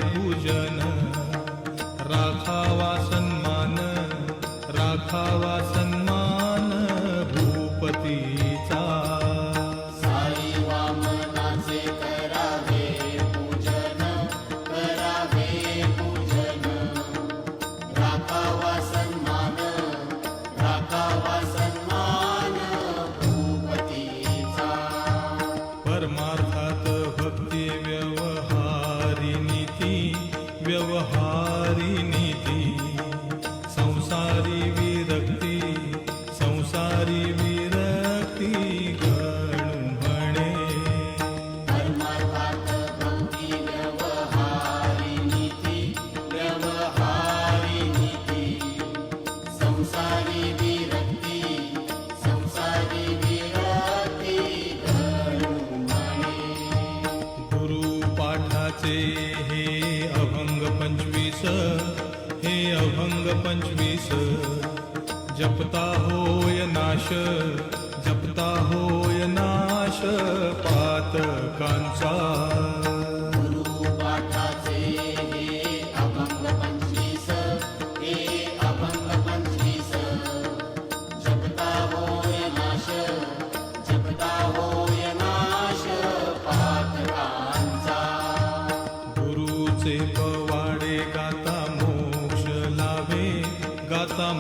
पूजन, राखावा सन्मान, राखावा सन्मान भूपतीचा। साई वामनाचे करावे पूजन, करावे पूजन, राखावा सन्मान, राखावा सन्मान भूपतीचा। परमार्थात भक्ती व्यवहारी नीती, व्यवहारी नीती, संसारी विरक्ती, संसारी विरक्ती गणू म्हणे। परमार्थात भक्ती व्यवहारी नीती, व्यवहारी नीती, संसारी विरक्ती, संसारी विरक्ती गणू म्हणे। गुरुपाठाचे हे अभंग 25, हे अभंग 25, जपता होय नाश, जपता होय नाश पातकांचा। गुरुपाठाचे हे अभंग 25, हे अभंग 25, जपता होय नाश, जपता होय नाश पातकांचा। गुरुचे पवाडे गाता मोक्ष लाभे, गाता